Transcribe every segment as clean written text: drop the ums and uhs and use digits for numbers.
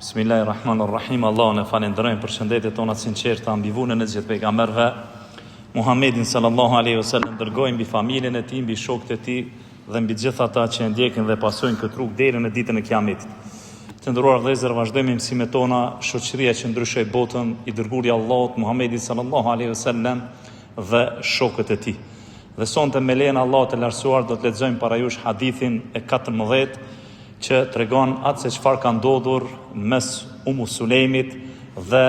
Bismillahirrahmanirrahim. Allahun e falenderojmë për shëndetet tona të sinqerta mbi vunën e gjithë pejgamberëve, Muhammedin sallallahu alaihi wasallam, dërgojmë mbi familjen e tij, mbi shokët e tij dhe mbi gjithë ata që e ndjekin dhe pasojnë këtë rrugë deri në ditën e Kiametit. Të nderuar vëllezër, vazhdojmë mësimet tona, shoqëria që ndryshoi botën, i dërguari i Allahut Muhammedi sallallahu alaihi wasallam dhe shokët e tij. Dhe sonte me lejen e Allahut të lartësuar do të lexojmë para jush hadithin e 14 që tregon atë se çfarë ka ndodhur mes Sulejmit dhe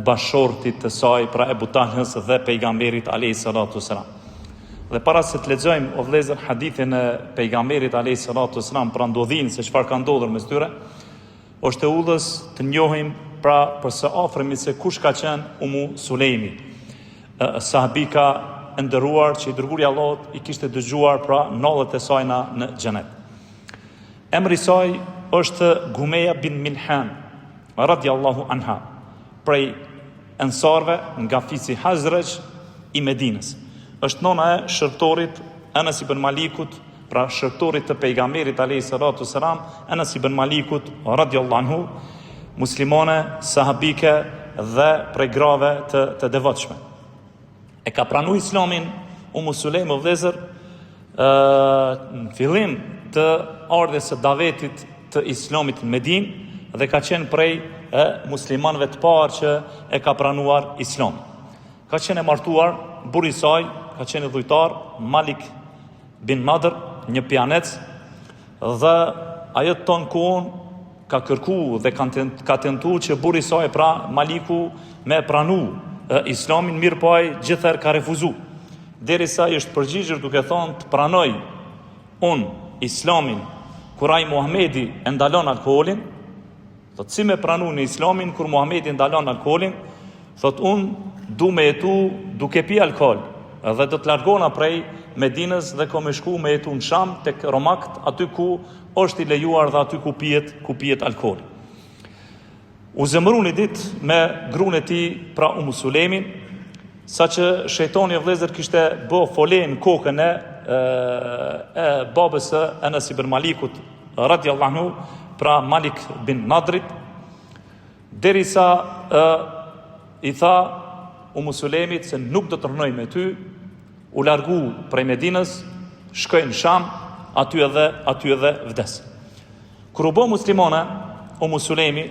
bashortit të saj, pra Ebu Talhës dhe pejgamberit alayhis salatu wassalam. Dhe para se të lexojmë o vëllezër hadithin e pejgamberit alayhis salatu wassalam për ndodhin se çfarë ka ndodhur mes tyre, është e udhës të njohim pra për së afërmi se kush ka qenë Sulejmi, sahabika e nderuar që i dërguari i Allahut i kishte dëgjuar pra nallet e saj në xhenet. Emri i saj është Gumeja bin Milhan, radiallahu anha, prej ensarve nga fisi Hazraj i Medinës. Është nona e shërptorit Anas ibn Malikut, pra shërptorit të pejgamberit alayhis salatu wassalam, Anas ibn Malikut radiallahu anhu, muslimane, sahabike dhe prej grave të devotshme. E ka pranuar Islamin Sulejmi vëllezër në fillim të ardhes së davetit të Islamit në Medinë dhe ka qenë prej muslimanëve të parë që e ka pranuar Islam. Ka qenë e martuar, burri i saj ka qenë dhujtar, Malik bin Nadr, një pianec, dhe ajo ton kohën ka kërkuar dhe ka tentuar që burri i saj, pra Maliku, me pranu Islamin, mirë po ai gjithherë ka refuzuar. Derisa i është përgjigjur duke thonë të pranoj unë Islamin kur ai Muhamedi e ndalon alkoolin, thot si me pranu në Islamin kur Muhamedi ndalon alkoolin, thot unë du me jetu duke pi alkool dhe do të largona prej Medinës dhe ko me shku me jetu në Sham tek Romakt, aty ku është i lejuar dhe aty ku pijet alkool. U zemëru një dit me gruën e tij pra Sulejmin, sa që shejtani e vëllezër kishte bë fole në kokën e babës së Anas ibn Malikut radiallahu anhu, pra Malik bin Nadrit, derisa i tha Sulejmit se nuk do të rënoj me ty, u largu prej Medinës, shkoi në Sham, aty edhe vdes. Kur u bë muslimane Sulejmi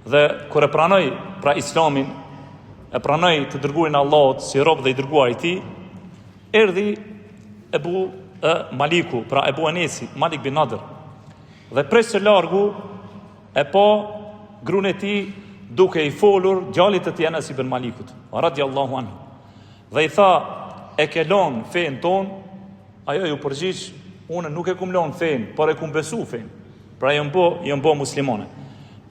dhe kur e pranoi pra Islamin, e pranoi të dërguarin e Allahut si rob dhe i dërguar i tij, erdhi Ebu Maliku, pra Ebu Anesi, Malik bin Nadr, dhe prej së largu e pa gruën e tij duke i folur djalit të tij Anas ibn Malikut radiallahu anhu, dhe i tha, e ke lënë fen ton? Ajo ju përgjigj, unë nuk e kum lënë fen, por e kum besu fen, pra jam bë muslimane.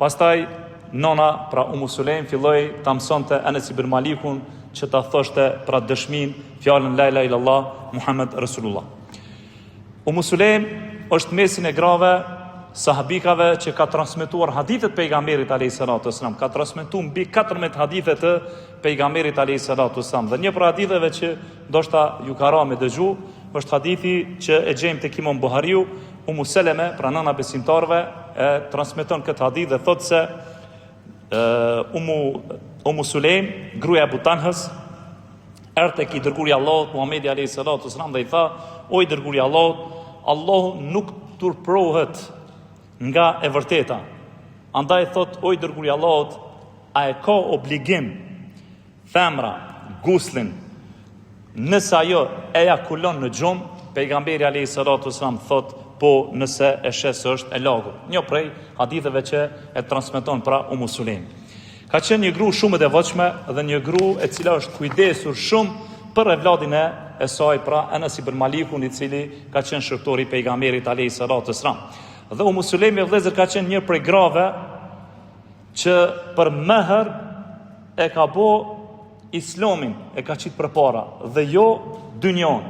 Pastaj nona, pra Sulejm, filloi ta mësonte Anas ibn Malikun që ta thoshte pra dëshmin fjalën la ilaha illallah Muhammed Rasulullah. Sulejm është mesin e grave sahabikave që ka transmetuar hadithet pejgamberit alayhis salatu wassalam, ka transmetuar mbi 14 hadithe të pejgamberit alayhis salatu wassalam. Dhe një për haditheve që ndoshta ju ka ra me dëgju, është hadithi që e gjejmë tek Imam Buhariu, Seleme, pra nëna besimtarve, e transmeton këtë hadith dhe thotë se Sulejm, gruaja e Abu Talhës, erdhi tek i dërguari i Allahut Muhamedi alayhis salatu wassalam dhe i tha, o i dërguari i Allahut, Allahu nuk turprohet nga e vërteta. Andaj thot, o i dërguari i Allahut, a e ka obligim femra guslin nëse ajo ejakulon në gjumë? Pejgamberi alayhis salatu wassalam thot, po nëse e shes është e lagur. Një prej haditheve që e transmeton pra Sulejm. Ka qenë një gru shumë e devotshme dhe një gru e cila është kujdesur shumë për evladin e saj, pra Anas ibn Malikun, i cili ka qenë shërptori i pejgamberit alayhis salatu wassalam. Dhe Sulejmi vëllezër ka qenë një prej grave që për meher e ka bo Islamin, e ka qitë përpara dhe jo dynjon.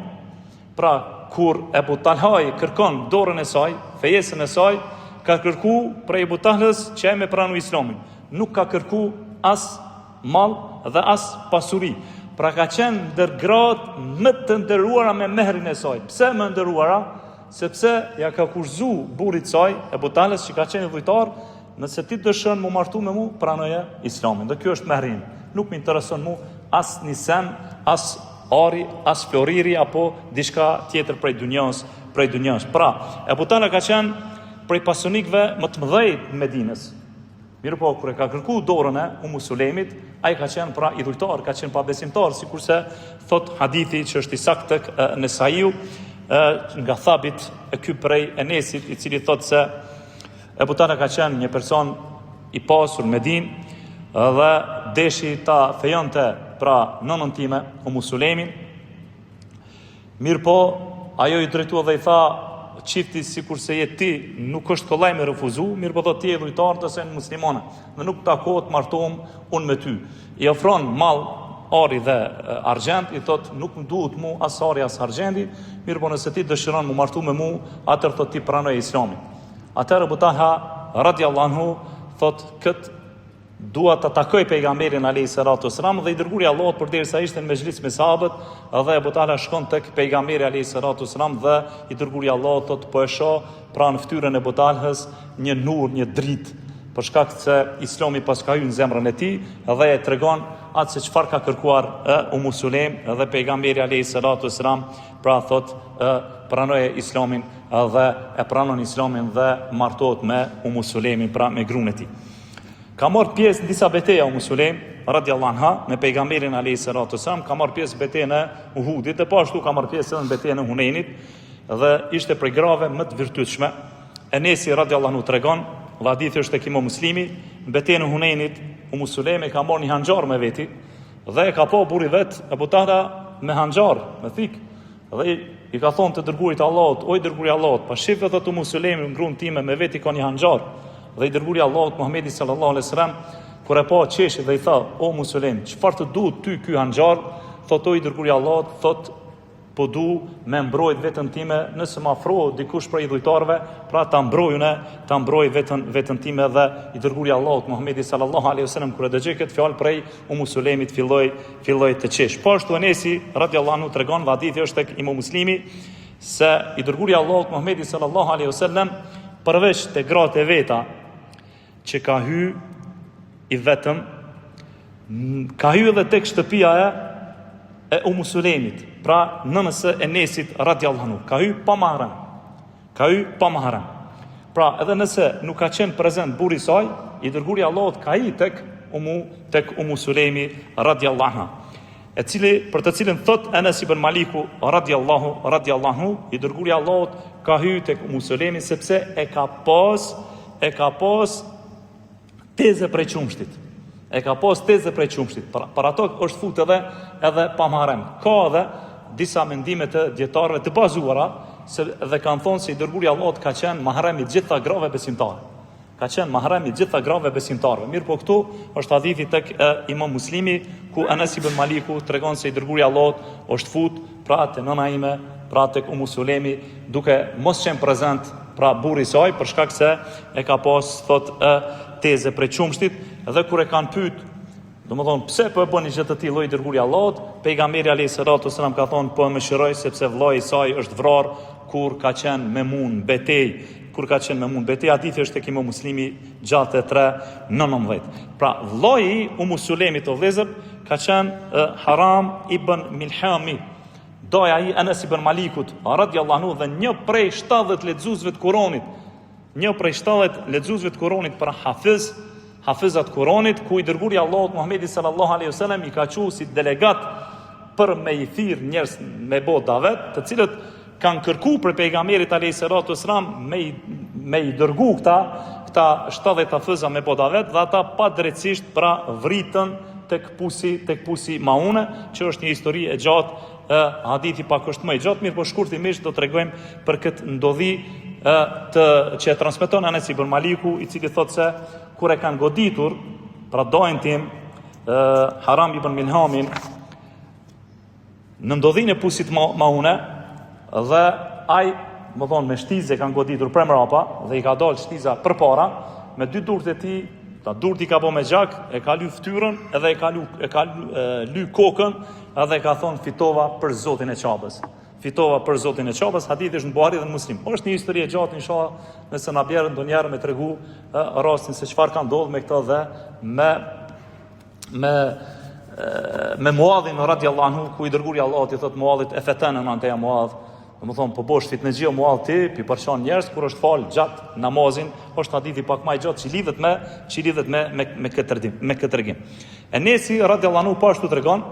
Pra kur Ebu Talhaj kërkon dorën e saj, fejesën e saj, ka kërku prej Ebu Talhës që e me pranu Islamin. Nuk ka kërku as mal dhe as pasuri. Pra ka qenë ndër gratë më të nderuara me mehrin e saj. Pse më nderuara? Sepse ja ka kurzu burrit saj, Ebu Talhës, që ka qenë dhujtar, nëse ti dëshon mu martu me mu, pranoje Islamin. Dhe kjo është mehrim. Nuk më intereson mu as një sen, as ari, as floriri, apo diçka tjetër prej dunjas. Pra, Ebu Talha ka qenë prej pasunikëve më të mëdhej të Medinës. Mirë po, kur e ka kërku dorën e Sulemit, ai ka qenë pra idhujtar, ka qenë pa besimtar, sikurse thot hadithi që është i saktë tek Nesaiu, nga Thabit e ky prej Enesit, i cili thot se Ebu Talha ka qenë një person i pasur në Medinë dhe deshi ta fejonte pra nënën time, Sulemin. Mirë po, ajo i drejtua dhe i tha, qifti si kurse je ti, nuk është kollaj me refuzu, mirë po thot ti e dhujtarë të sen muslimane, dhe nuk takohet martohem unë me ty. I ofron mall, ari dhe argjend, i thot nuk më duhet mu as ari as argjendi, mirë po nëse ti dëshiron mu martu me mu, atër thot ti pranoj Islamin. Atër Ebu Talha radiallahu anhu thot këtë dua të takoj pejgamberin alayhi salatu wasalam dhe i dërguri Allahut përderisa ishte në mezhlis me sahabët, dhe Ebu Talha shkon tek pejgamberi alayhi salatu wasalam dhe i dërguri Allahut thot po e shoh pranë fytyrën e Ebu Talhës një nur, një dritë, për shkak se Islami pas ka hyrë në zemrën e tij dhe e tregon atë se çfarë ka kërkuar Sulem, dhe pejgamberi alayhi salatu wasalam pra thot pranoje Islamin dhe e pranon Islamin dhe martohet me Sulemin, pra me gruan e tij. Ka marrë pjesë në disa betejë Sulem radiallahu anha me pejgamberin alayhi salatu wasalam, ka marrë pjesë në betejën e Uhudit, dhe po ashtu ka marrë pjesë edhe në betejën e Hunenit dhe ishte prej grave më të virtytshme. Enesi radiallahu anhu tregon, dhe hadithi është tek Imam Muslimi, në betejën e Hunenit Sulemi ka marrë një hanxhar me veti dhe e ka pa burri vet Ebu Talha me hanxhar, me thik, dhe i ka thonë të dërgurit Allahut, oj dërguri Allahut, pa shifë thot Sulemi në gruan time me veti ka një hanxhar. Dhe i dërguri Allahut Muhamedi sallallahu alaihi wasallam kur e pa qeshi dhe i tha, o Sulem, çfarë të duhet ty ky hanxhar? Thot o i dërguri Allahut, thot po du me mbrojt vetën time nëse më afrohet dikush prej idhujtarëve, pra ta mbroj vetën time. Dhe i dërguri Allahut Muhamedi sallallahu alaihi wasallam kur e dëgjoi këtë fjalë prej Sulemit filloi të qesh. Po ashtu Enesi radiallahu anhu tregon, dhe hadithi është tek Imam Muslimi, se i dërguri Allahut Muhamedi sallallahu alaihi wasallam përveç te gratë e veta që ka hy i vetëm, ka hy edhe tek shtëpia e Sulemit, pra nënës së Enesit radiallahu anhu, ka hy pa mahram. Pra edhe nëse nuk ka qenë prezent burri i saj, i dërguri Allahut ka hy tek Sulemi radiallahu anha, për të cilën thot Enes ibn Maliku radiallahu anhu, i dërguri Allahut ka hy tek Sulemi sepse e ka pas teze prej qumshtit. Për ato është fut edhe pa mahrem. Ka edhe disa mendime të dietarëve të bazuara dhe kanë thonë se i dërguri Allahut ka qenë mahrem i gjitha grave besimtarëve. Mirë po këtu është hadithi tek Imam Muslimi, ku Enes ibn Maliku tregon se i dërguri Allahut është fut pra te nëna ime, pra tek Sulemi, duke mos qenë prezent pra burri i saj, për shkak se e ka pas thot teze prej qumshtit. Dhe kur e kanë pyet, domethënë pse po e bëni gjë të tillë i dërguri Allahut, pejgamberi alayhi salatu wasalam ka thonë po më shiroj sepse vllai i saj është vrarë kur ka qenë me mun betej. Hadithi është tek Imam Muslimi 63:19. Pra vllai i Sulemit o vëllezër ka qenë Haram ibn Milhami, doja i Enes ibn Malikut radiallahu anhu dhe një prej 70 lexuesve të Kuranit, për hafizat Kuranit, ku i dërguri Allahut Muhamedi sallallahu alaihi wasallam i ka thënë si delegat për me i thirr njerëz me bë davet, të cilët kanë kërku për pejgamberit alayhi salatu wasalam me i dërgu këta 70 hafiza me bë davet, dhe ata pa drejtësisht pra vritën tek pusi Maune, që është një histori e gjatë. Hadithi pak është më i gjatë, mirë po shkurtimisht do t'rregojmë për këtë ndodhi që e transmeton Enes ibn Maliku, i cili thotë se kur e kanë goditur pra dajin tim Haram ibn Milhamin në ndodhinë e pusit Maune, dhe ai më thonë me shtizë kanë goditur për mrapa dhe i ka dalë shtiza përpara me dy durët e tij. Ta durti ka po me gjak, e ka ly fytyrën edhe e ka ly kokën, edhe ka thonë fitova për Zotin e Qabës. fitova për Zotin e Çapës, hadithi është në Buhari dhe në Muslim. Është një histori e gjatë, inshallah, nëse na bjerën ndonjëherë me tregu rastin se çfarë ka ndodhur me këtë dhe me Muadhin radhiyallahu anhu, ku i dërguari Allahut i thot Muadhit e fetanën anteja Muadh, domethënë po bosh fitnexhio Muadh ti, pi përçon njerëz kur është fal gjatë namazin, është hadithi pak më i gjatë që lidhet me këtë tregim. Enesi radhiyallahu anhu po ashtu tregon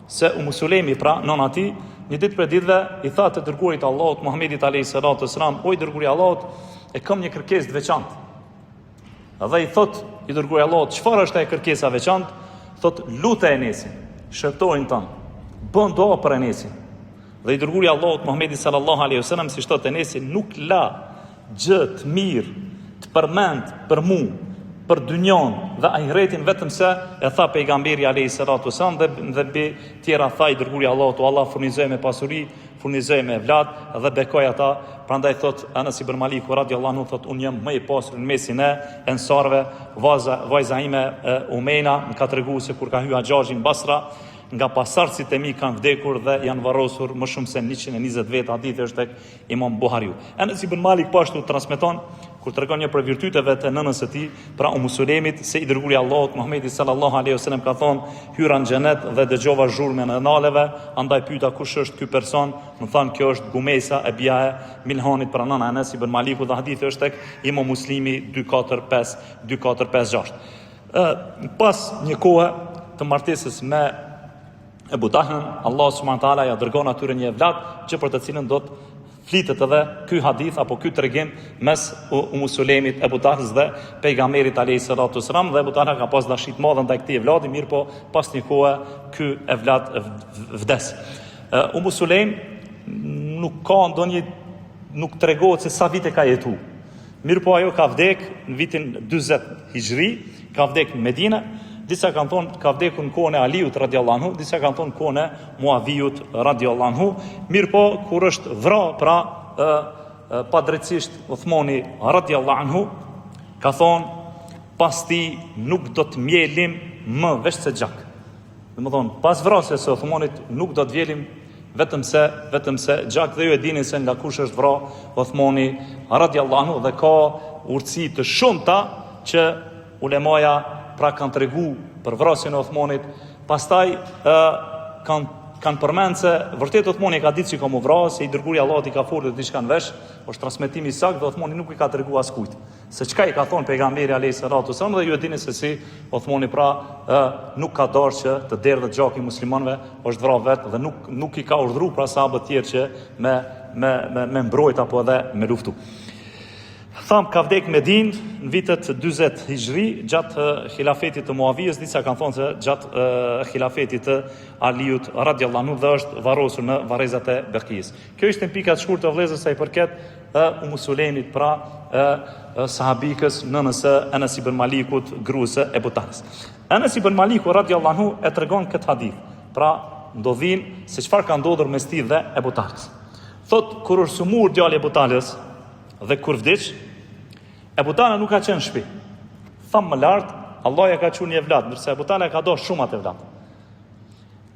se Sulejmi pra nona ti një ditë për ditëve i tha të dërguarit Allahut Muhamedit alayhis salatu wassalam, o i dërguari Allahut, e kam një kërkesë të veçantë. Dhe i thot i dërguari Allahut, çfarë është ajo kërkesa e veçantë? Thot, lutë Enesin, shërtorin tonë, bën dua për Enesin. Dhe i dërguari Allahut Muhamedi sallallahu alaihi wasallam, si thot Enesi, nuk la gjë të mirë, të përmend për mua, për dynjon dhe ahiretin, vetëm se e tha pejgamberi alayhi salatu wasallam dhe be tjera tha i dërguari Allahut, Allah furnizoi me pasuri, furnizoi me evlad dhe bekoi ata. Prandaj thot Anas ibn Malik radhiyallahu anhu, thot unë jam më i pasur në mesin e ensarve, vajza ime Umena më ka treguar se kur ka hyrë Haxhaxhi në Basra, nga pasardhësit e mi kanë vdekur dhe janë varrosur më shumë se 120 vjet, hadithi është tek Imam Buhariu. Anas ibn Malik po ashtu transmeton kur tregon një për virtyteve të nënës së tij, pra Sulejmit, se i dërguari Allahut Muhamedi sallallahu alaihi wasallam ka thonë hyra në xhenet dhe dëgjova zhurmën e naleve, andaj pyeta kush është ky person, më thanë kjo është Gumesa e biaja Milhanit, pra nëna Anas ibn Maliku, dhe hadithi është tek Imam Muslimi 2456. Pas një kohe të martesës me Ebu Tahlën, Allah subhanahu wa taala ja dërgon atyre një evlad që për të cilën do të flitet edhe ky hadith apo ky tregim mes Sulejmit, Ebu Tahlës dhe pejgamberit alayhis salatu wassalam, dhe Ebu Tahla ka pas dashuri të madhe ndaj këtij evladi, mirë po pas një kohe ky evlad vdes. Sulejm nuk tregohet se sa vite ka jetu. Mirë po ajo ka vdek në vitin 40 Hijri, ka vdek në Medinë. Disa kanë thonë ka vdekur në kohën e Aliut radhiyallahu anhu, disa kanë thonë në kohën e Muavijut radhiyallahu anhu. Mirë po kur është vrarë pra padrejtisht Uthmani radhiyallahu anhu, ka thonë pas ti nuk do të mjelim më veç se gjak. Domethënë pas vrasjes së Uthmanit nuk do të vjelim vetëm se gjak, dhe ju e dini se nga kush është vrarë Uthmani radhiyallahu anhu, dhe ka urtësi të shumta që ulemaja pra kanë tregu për vrasjen e Uthmanit. Pastaj kanë përmend se vërtet Uthmani ka ditë se ka mu vrasë, se i dërguari Allahut i ka folur diçka në vesh, është transmetimi i saktë, dhe Uthmani nuk i ka treguar askujt se çka i ka thonë pejgamberi alayhis salatu wasallam, dhe ju e dini se si Uthmani pra nuk ka dashur që të derdhë gjaki i muslimanëve, është vrarë vetë dhe nuk i ka urdhëruar pra sahabët tjerë që me mbrojt apo edhe me luftu. Tham ka vdek Medinë në vitet 40 Hijri, gjatë khilafetit të Muavijës, disa kanë thonë se gjatë khilafetit të Aliut radhiyallahu anhu, dhe është varrosur në varrezat e Bekijës. Kjo ishte në pikat shkurtë të vëllezër sa i përket Sulejmit, pra sahabikës nënës së Anas ibn Malikut, gruas së Ebu Tahlës. Anas ibn Maliku radhiyallahu anhu e tregon këtë hadith, pra ndodhin se çfarë ka ndodhur mes tij dhe Ebu Tahlës. Thot kur është sumur djali Ebu Tahlës dhe kur vdiq, Ebu Tahla nuk ka qenë në shtëpi. Thamë më lartë, Allah ja ka qenë një evlad, ndërsa Ebu Tahla ka dashur shumë atë evlad.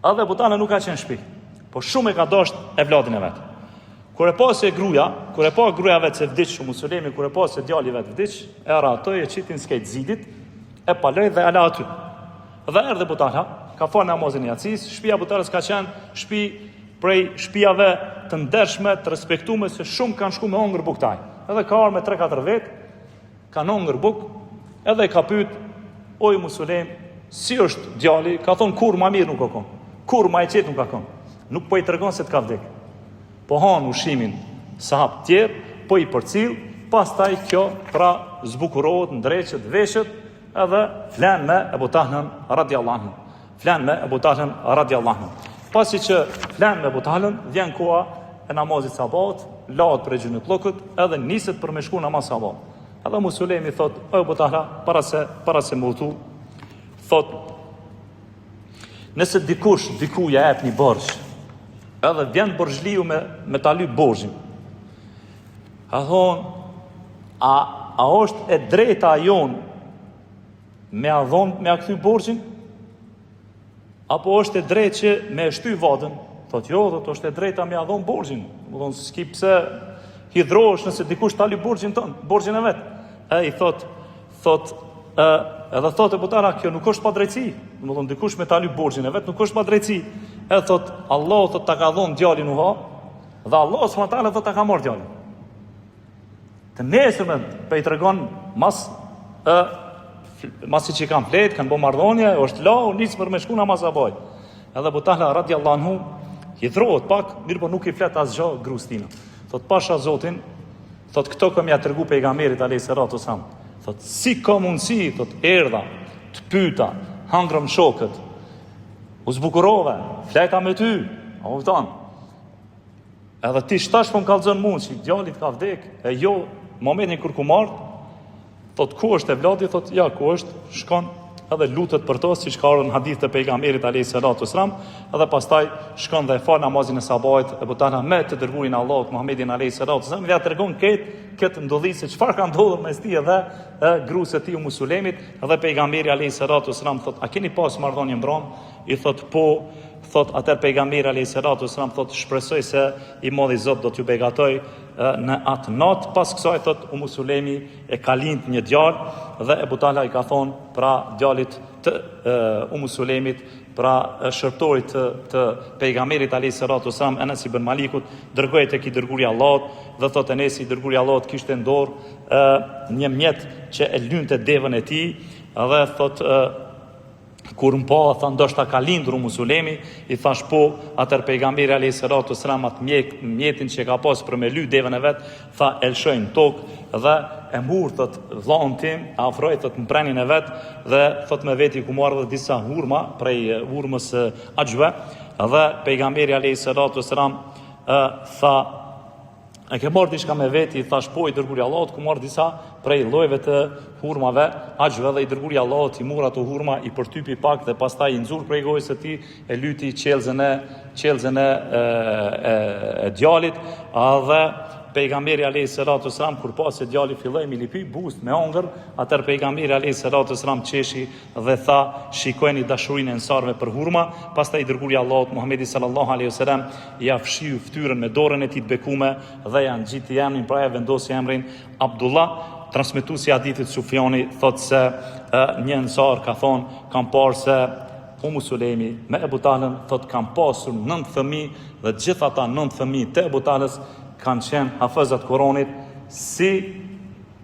Edhe Ebu Tahla nuk ka qenë në shtëpi, po shumë e ka dashur evladin e vet. Kur e pa se gruaja vet se vdiq Sulejmi, kur e pa se djali vet vdiq, e ra ato e qitin skejt zidit, e paloi dhe ala aty. Dhe erdhi Ebu Tahla, ka fal namazin e Yacis, shtëpia e Ebu Tahlës ka qenë shtëpi prej shtëpiave të ndershme, të respektueme, se shumë kanë shku me hongër buktaj. Edhe ka arë me 3-4 vetë, kanë hongër buk, edhe ka pyet, oj Sulejm, si është djali? Ka thonë kur ma mirë nuk ka konë, kur ma e qetë nuk ka konë. Nuk po i tregon se të ka vdek. Po hanë ushimin sahab tjerë, po i përcil, pastaj kjo pra zbukurohet, ndreqet, veshët, edhe flen me Ebu Tahlën radhiyallahu anhu. Pasi që flen me Ebu Tahlën, vjen koha e namazit sabat, lahet për gjunjë pllokut, edhe niset për me shku namaz sabat. Edhe Sulejmi thot, o Ebu Tahla, para se më udhtu, thot, nëse diku ja jep një borxh, edhe vjen borxhliu me ta lyp borxhin. Ka thonë, a është e drejta jon me a kthy borxhin? Apo është e drejtë që me shty vatën, Thot jo, thot është e drejta me ia dhon borxhin. Do thonë s'ki pse hidhrohesh nëse dikush ta li borxhin tënd, borxhin e vet. I thot edhe thot e butara, kjo nuk është pa drejtësi. Do thonë dikush me ta li borxhin e vet nuk është pa drejtësi. Edhe thot Allahu thot ta ka dhon djalin uha, dhe Allahu subhanahu wa taala thot ta ka marr djalin. Të nesërmen pe i tregon masi që kanë flet, kanë bë marrëdhënie, është la, u nis për me shku namaz sabaj. Edhe Butala radiallahu anhu hidhrohet pak, mirë po nuk i flet asgjë gruas tina. Thot pasha Zotin, thot këto kam ja tregu pejgamberit alayhis salatu wasalam. Thot si ka mundsi, thot erdha, të pyeta, hangrëm shokët. U zbukurove, fleta me ty, a kupton? Edhe ti shtash po më kallzon mua që djalit ka vdek, e jo momentin kur ku marr, thot ku është e vladi, thot ja ku është, shkon edhe lutet për to, siç ka ardhur në hadith të pejgamberit alayhis salatu wasalam, edhe pastaj shkon dhe e fal namazin e sabahit e butana me të dërguarin e Allahut Muhammedin alayhis salatu wasalam, dhe ja tregon këtë ndodhi se çfarë ka ndodhur mes tij dhe gruas së tij Musulemit, edhe pejgamberi alayhis salatu wasalam thot a keni pas marrëdhënie mbron? I thot po. Thot atër pejgamberi alayhis salatu wasalam thot shpresoj se i modhi Zot do t'ju begatoj në atë natë. Pas kësaj thot Musulemi e ka lind një djalë dhe Ebu Talha i ka thonë pra djalit të Musulemit, pra shërptorit të pejgamberit alayhis salatu wasalam Enes ibn Malikut, dërgohet tek i dërguari i Allahut dhe thot Enes i dërguari i Allahut kishte në dorë një mjet që e lynte devën e tij dhe thot kur më pa, tha ndoshta ka lindur Musulemi, i thash po, atër pejgamberi alayhis salatu wasalam atë mjetin që ka pas për me ly devën e vet, tha e lshoj në tokë dhe e mur thot vllaun tim, afroi thot në prenin e vet dhe thot me veti ku marr edhe disa hurma prej hurmës Axhve dhe pejgamberi alayhis salatu wasalam tha e ke marrë diçka me veti, thash po i dërguari i Allahut, ku marr disa prej llojeve të hurmave, Axhve dhe i dërguari i Allahut i mur ato hurma, i përtypi pak dhe pastaj i nxur prej gojës së tij, e lyti qelzën e djalit, dhe pejgamberi alayhis salatu wasalam kur pa se djali filloi me lipi buzët me hongër, atër pejgamberi alayhis salatu wasalam qeshi dhe tha shikojeni dashurinë e ensarëve për hurma. Pastaj i dërguari i Allahut Muhamedi sallallahu alaihi wasallam ja fshiu fytyrën me dorën e tij të bekume dhe ja ngjiti emrin, pra e vendosi emrin Abdullah. Transmetuesi i hadithit Sufjani thot se një ensar ka thonë kam parë se Musulemi me Ebu Talën thot kam pasur 9 fëmijë dhe gjithë ata 9 fëmijë të Ebu Talës kanë qenë hafezat Kuranit si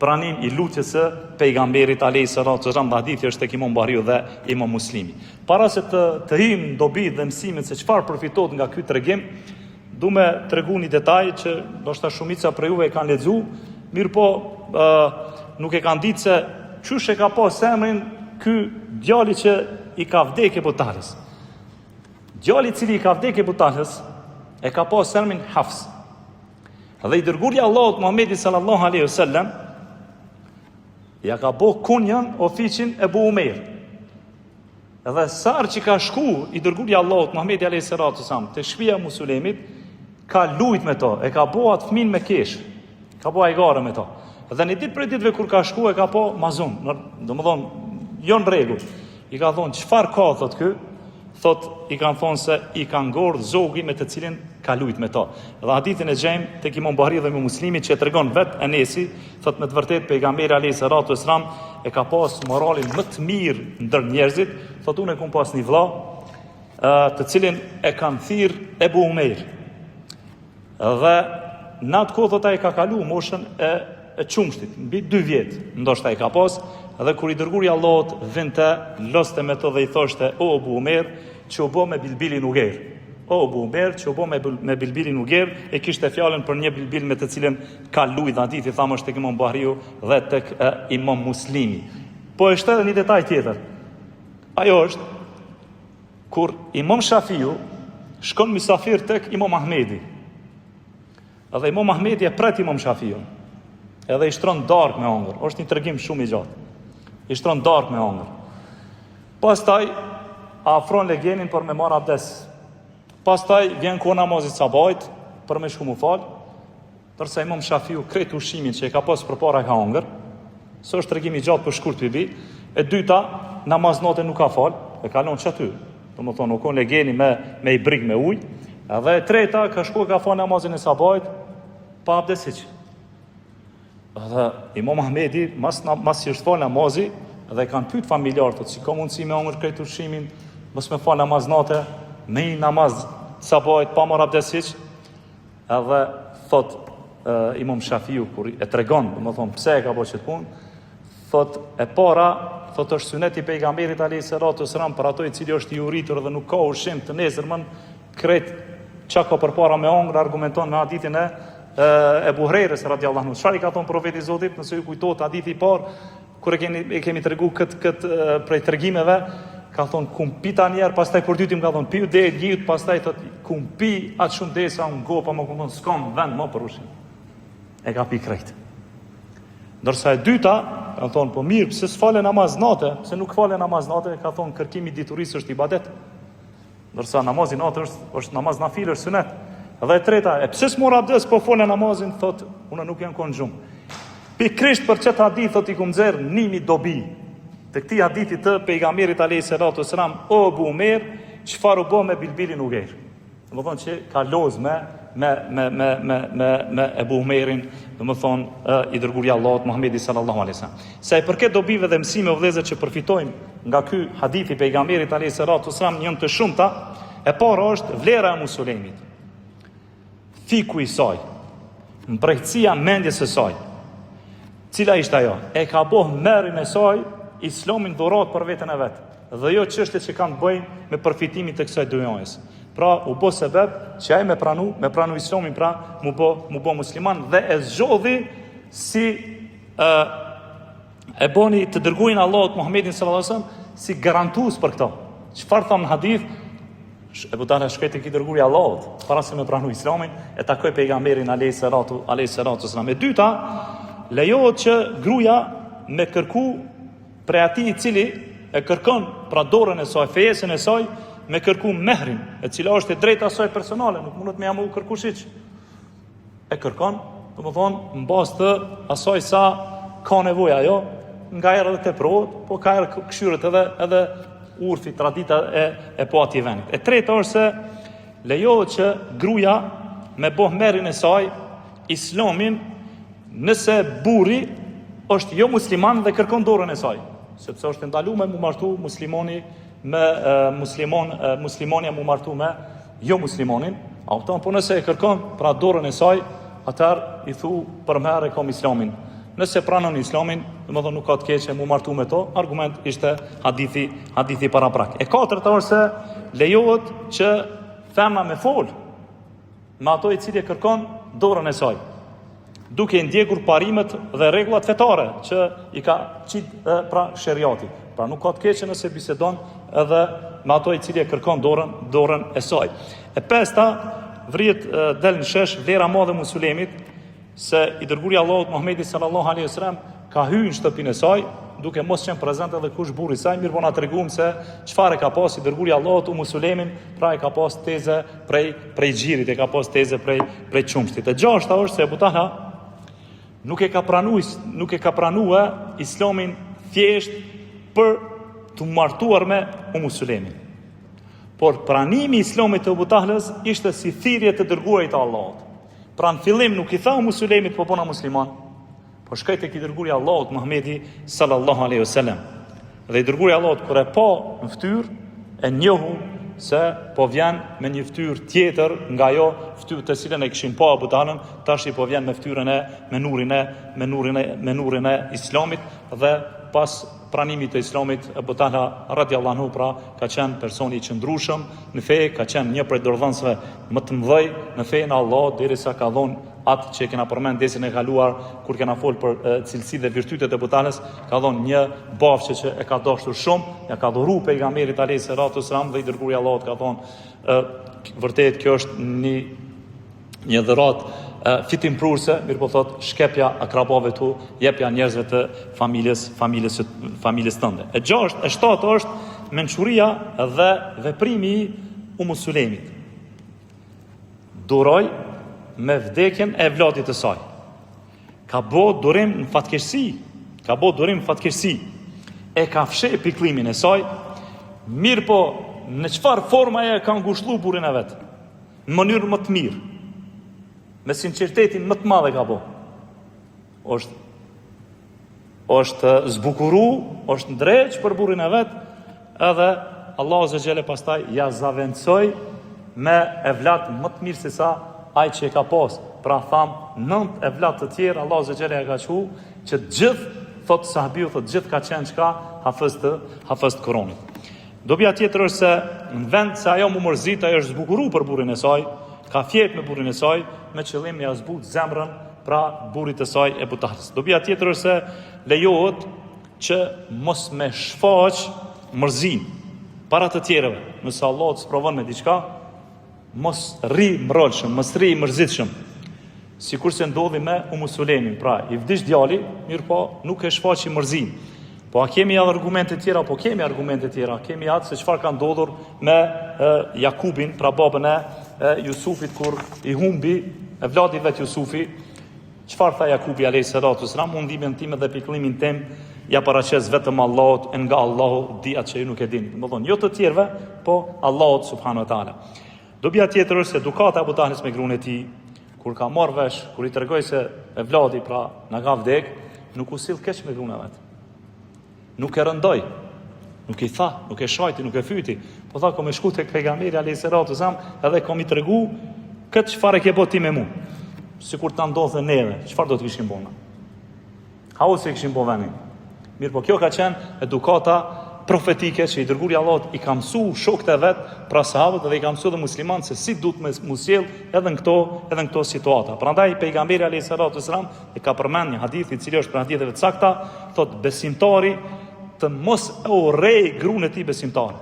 pranim i lutjes së pejgamberit alayhis salatu wasalam. Hadithi është tek Imam Buhariu dhe Imam Muslimi. Para se të hym dobi dhe mësimet se çfarë përfitohet nga ky tregim, du me tregu një detaj që ndoshta shumica prej juve e kanë lexuar, mirë po nuk e kanë ditë se çush e ka pas emrin ky djali që i ka vdekë Ebu Talës. Djali i cili i ka vdekë Ebu Talës e ka pas emrin Hafs. Dhe i dërguari i Allahut Muhammedi sallallahu alaihi wasallam ja ka bë kunjan ofiqin Ebu Umer. Edhe sar që ka shku i dërguari i Allahut Muhammedi alayhis salatu wasalam te shtëpia e Musulemit, ka lujt me to, e ka bë atë fëmin me kesh, ka bë ajgare me to. Dhe një ditë prej ditëve kur ka shku e ka po mazun, domethënë jo në rregull. I ka thonë çfarë ka thot ky? Thot i kanë thonë se i kanë ngordh zogi me të cilin ka lujt me to. Dhe hadithin e gjejmë tek Imam Buhariu dhe Imam Muslimi që tregon vet Enesi, thot me të vërtetë pejgamberi alayhis salatu wasalam e ka pas moralin më të mirë ndër njerëzit, thot unë kam pas një vëlla të cilin e kanë thirr Ebu Umer. Dhe në atë kohë thot ai ka kalu moshën e qumshtit, mbi 2 vjet, ndoshta i ka pas, dhe kur i dërguari i Allahut vinte, loste me to dhe i thoshte o Ebu Umer, që u bë me bilbilin uger. O Ebu Umer, që u bë me bilbilin uger, e kishte fjalën për një bilbil me të cilën ka lujt, hadithi thamë është tek Imam Buhariu dhe tek Imam Muslimi. Po është edhe një detaj tjetër. Ajo është kur Imam Shafiu shkon mysafir tek Imam Ahmedi. Edhe Imam Ahmedi e pret Imam Shafiun. Edhe i shtron darkë me hongër. Është një tregim shumë i gjatë. I shtron darkë me hongër. Pastaj afron legenin për me marr abdes. Pastaj vjen ku namazit sabahit për me shku mu fal, tërsa Imam Shafiu kret ushimin që e ka pas përpara ka hongër. Së është tregimi i gjatë për shkurt pibi. E dyta, namaz natë nuk ka fal, e kalon çaty. Domethënë u kon legeni me i brig me ujë, Edhe e treta, ka shku ka falë namazin e sabajt, pa abdesiq. Edhe Imam Ahmedi, mas që është falë namazi, edhe kanë pyet familjarët, si ka mundësi me hongër krejt ushqimin, mos me falë namaz nate, me i namaz sabajt, pa marr abdesiq. Edhe thot Imam Shafiu, kur e tregon, do të thonë pse e ka bërë këtë punë, thot e para, thot është suneti i pejgamberit alayhis salatu wassalam për ato i cili është i uritur dhe nuk ka ushqim të nesërmën, krejt çka ka përpara me hongër, argumenton me hadithin e Ebu Hurajres radhiyallahu anhu. Çfarë ka thonë profeti i Zotit, nëse ju kujtohet hadithi i parë, kur e kemi treguar këtë prej tregimeve, ka thonë kumpita një herë, pastaj për dytim ka thonë piu deri gjithë, pastaj thot kumpi atë shumë desa unë gopa më kupton s'kam vend më për ushqim. E ka pi krejt. Ndërsa e dyta, ka thonë po mirë, pse s'fale namaz natë, pse nuk fale namaz natë, ka thonë kërkimi i diturisë është ibadet. Ndërsa namazi natë është namaz nafile, është sunet. Dhe e treta, e pse s'mora abdes po fole namazin, thot unë nuk jam kon gjumë. Pikrisht për çet hadith thot i kum nxjerr nimi dobi. Te këtij hadithi të pejgamberit alayhis salatu wassalam, o Abu Umer, çfarë u bë me Bilbilin Uger? Do të thonë që ka loz me Ebu Umerin, do të thonë i dërguari i Allahut Muhamedi sallallahu alaihi wasallam. Sa i përket dobive dhe mësimeve vëllezër që përfitojmë nga ky hadith i pejgamberit alayhis salatu wassalam, janë të shumta. E para është vlera e muslimit. Fiku i saj, mbrejtësia mendjes së saj. Cila ishte ajo? E ka bëh merrin e saj Islamin dhurat për veten e vet. Dhe jo çështjet që kanë të bëjnë me përfitimin të kësaj dynjës. Pra u bë sebeb që ai me pranu Islamin, pra mu bë musliman dhe e zgjodhi si e boni të dërguarin Allahut Muhammedin sallallahu alaihi wasallam si garantues për këto. Çfarë thon hadith? Ebu Talha shkoi te dërguari i Allahut para se me pranu Islamin, e takoi pejgamberin alayhis salatu wasallam. E dyta, lejohet që gruaja me kërku prej atij i cili e kërkon pra dorën e saj, fejesën e saj, me kërku mehrin, e cila është e drejta saj personale, nuk mundet me jamu kërkush hiç. E kërkon, domethënë mbas të asaj sa ka nevojë ajo, nga herë edhe teprohet, po ka herë këshyret edhe urfi, tradita e po atij vendit. E treta është se lejohet që gruaja me bëh merrin e saj Islamin nëse burri është jo musliman dhe kërkon dorën e saj, sepse është ndaluar me martu muslimoni me muslimonja mu martu me jo muslimonin, po nëse e kërkon pra dorën e saj, atëherë i thu për merë e kom Islamin. Nëse pranon Islamin, domethënë nuk ka të keqe mu martu me to, argument ishte hadithi paraprak. E katërta është se lejohet që femra me fol me ato i cili e kërkon dorën e saj, duke ndjekur parimet dhe rregullat fetare që i ka qit pra sheriati. Pra nuk ka të keqe nëse bisedon edhe me ato i cili e kërkon dorën e saj. E pesta, vrihet del në shesh vlera e madhe e muslimit, se i dërguari i Allahut Muhamedi sallallahu alaihi wasallam ka hyrë në shtëpinë e saj, duke mos qenë prezant edhe kush burri i saj, mirë po na treguam se çfarë ka pas i dërguari i Allahut muslimin, pra e ka pas teze prej xhirit, e ka pas teze prej çumshtit. E gjashta është se Abu Talha nuk e ka pranuar Islamin thjesht për të martuar me muslimin. Por pranimi i Islamit të Abu Tahlës ishte si thirrje të dërguarit të Allahut. Pra në fillim nuk i tha muslimit po bona musliman, po shkoi tek i dërguari i Allahut Muhamedi sallallahu alaihi wasallam. Dhe i dërguari i Allahut kur e pa në fytyrë, e njohu se po vjen me një fytyrë tjetër nga ajo fytyrë të cilën e kishin pa Abu Tahlën, tash i po vjen me fytyrën me nurin e Islamit. Dhe pas pranimit të Islamit, Abu Talha radhiyallahu anhu pra ka qenë personi i qëndrueshëm në fe, ka qenë një prej dorëdhënësve më të mëdhej në fenë e Allahut, derisa ka dhënë atë që kena përmend desin e kaluar kur kena fol për cilësitë dhe virtytet e Abu Tahlës, ka dhënë një bafshë që e ka dashur shumë, ja ka dhuruar pejgamberit alayhis salatu wasalam dhe i dërguari i Allahut ka thonë vërtet kjo është një dhuratë fitim prurse, mirë po thot shkepja akrabave tu, jepja njerëzve të familjes tënde. E shtatë është mençuria dhe veprimi i muslimit. Duroj me vdekjen e vllatit të saj. Ka bë durim në fatkeqësi. E ka fsheh pikëllimin e saj, mirë po në çfarë forma e ka ngushëlluar burrin e vet. në mënyrë më të mirë, me sinqeritetin më të madh e ka bo. Është zbukuru, është ndreq për burrin e vet, edhe Allahu Azza Jelle pastaj ja zaventsoi me evlat më të mirë se sa ai që e ka pas. Pra tham, 9 evlat të tjerë Allahu Azza Jelle ja ka thënë që të gjithë, thot sahabiu, thot gjithë ka qenë çka hafëz të Kuranit. Dobia tjetër është se në vend se ajo mu mërzit, ajo është zbukuru për burrin e saj, ka fjet me burrin e saj, me qëllim ja zbut zemrën pra burrit të saj Ebu Talhës. Dobia tjetër është se lejohet që mos me shfaq mërzin para të tjerëve. Nëse Allah të sprovon me diçka, mos rri mrollshëm, mos rri mërzitshëm. Sikur se ndodhi me Sulemin, pra i vdish djali, mirë po nuk e shfaqi mërzin. Po a kemi edhe argumente tjera? Po kemi argumente tjera. Kemi atë se çfarë ka ndodhur me Jakubin, pra babën e Jusufit, kur i humbi evladi vet Jusufi. Çfarë tha Jakubi alayhis salatu wasalam? Mundimin tim dhe pikëllimin tim ja paraqes vetëm Allahut, e nga Allahu di atë që ju nuk e dini. Domethënë jo të tjerëve, po Allahut subhanahu wa taala. Dobia tjetër është edukata e Abu Talhës me gruan e tij, kur ka marrë vesh, kur i tregoi se evladi pra na ka vdek, nuk u sill keq me gruan e vet. Nuk e rëndoj, nuk i tha, nuk e shajti, nuk e fyti, po tha kom e shku tek pejgamberi alayhis salatu wasalam, edhe kom i tregu këtë çfarë ke bë ti me mua. Sikur ta ndodhte neve, çfarë do të kishim bënë? Hau se kishim bënë vani. Mirë, po kjo ka qenë edukata profetike që i dërguari Allahut i ka mësuar shokët e vet, pra sahabët, dhe i ka mësuar dhe muslimanët se si duhet me sjell edhe në këto situata. Prandaj pejgamberi alayhis salatu wasalam e ka përmend një hadith i cili është për haditheve të sakta, thotë besimtari të mos e urrej gruan e tij besimtare.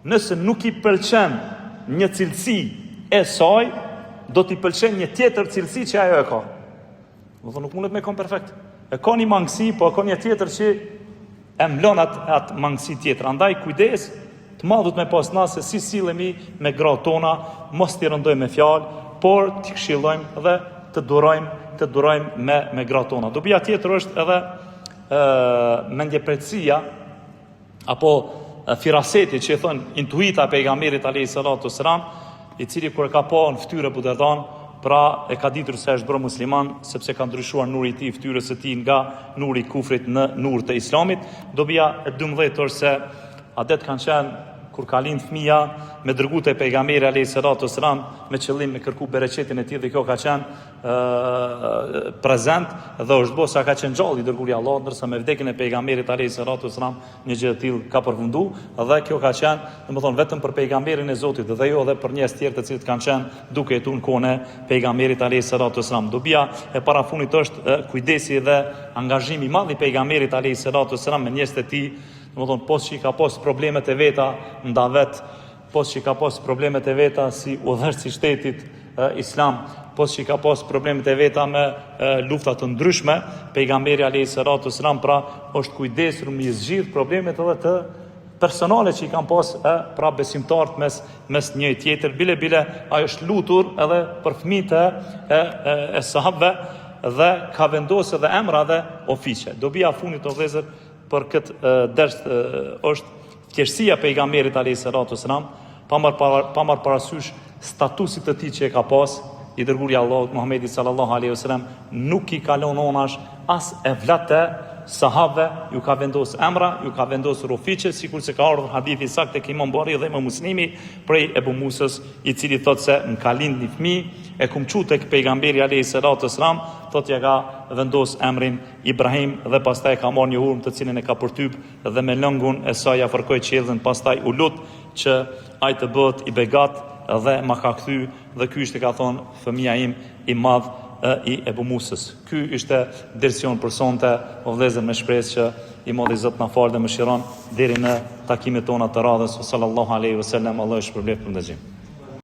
Nëse nuk i pëlqen një cilësi e saj, do t'i pëlqen një tjetër cilësi që ajo e ka. Do nuk mundet me kon perfekt. E ka një mangësi, po e ka një tjetër që e mlon atë mangësi tjetër. Andaj kujdes të madhut me pas na se si sillemi me gratë tona, mos t'i rëndojmë me fjalë, por t'i këshillojmë dhe të durojmë me gratë tona. Dobia tjetër është edhe mendjeprecësia apo firaseti që e thon intuita e pejgamberit alayhis salatu wasalam, i cili kur e ka pa në fytyrë Budardan, pra e ka ditur se është bërë musliman, sepse ka ndryshuar nuri i tij, fytyrës së tij nga nuri i kufrit në nur të islamit. Dobia e 12 është se adet kanë qenë kur ka lind fëmia me dërgu te pejgamberi alayhis salatu wasalam me qëllim me kërku bereqetin e tij, dhe kjo ka qenë prezent dhe është bërë sa ka qenë gjallë i dërguari i Allahut, ndërsa me vdekjen e pejgamberit alayhis salatu wasalam një gjë e tillë ka përfunduar, dhe kjo ka qenë, domethënë, vetëm për pejgamberin e Zotit dhe jo edhe për njerëz tjerë të cilët kanë qenë duke jetuar në kohën e pejgamberit alayhis salatu wasalam. Dobia e parafunit është kujdesi dhe angazhimi i madh i pejgamberit alayhis salatu wasalam me njerëzit e tij. Domethënë, pos që i ka pas problemet e veta nda vet, pos që i ka pas problemet e veta si udhëheqës i shtetit islam, pos që i ka pas problemet e veta me luftat të ndryshme, pejgamberi alayhis salatu wasalam pra është kujdesur me zgjidh problemet edhe të personale që i kanë pas pra besimtarët mes një tjetër. Bile ai është lutur edhe për fëmijët e sahabëve dhe ka vendosur edhe emra dhe ofiqe. Dobia fundit të vëllezër për këtë ders është thjeshtësia e pejgamberit alayhis salatu wasalam, pa marr parasysh statusit të tij që e ka pas, i dërguari i Allahut Muhamedi sallallahu alaihi wasallam nuk i kalon onash as evlatë sahabëve, ju ka vendosur emra, ju ka vendosur ofiqe, sikur se ka ardhur hadithi i saktë tek Imam Buhari dhe Imam Muslimi prej Ebu Musës, i cili thotë se më ka lind një fëmijë, e kum çu tek pejgamberi alayhis salatu wasalam, thotë ja ka vendos emrin Ibrahim dhe pastaj ka marrë një hurmë të cilën e ka përtyp dhe me lëngun e saj ja fërkoi qiellin, pastaj u lut që ai të bëhet i begat dhe ma ka kthy, dhe ky ishte, ka thonë, fëmia im i madh i Ebu Musës. Ky ishte dersion për sonte, o vëllezër, me shpresë që i modhi Zot na falë dhe mëshiron deri në takimet tona të radhës. Sallallahu alaihi wasallam. Allah ju shpërblet për ndëgjim.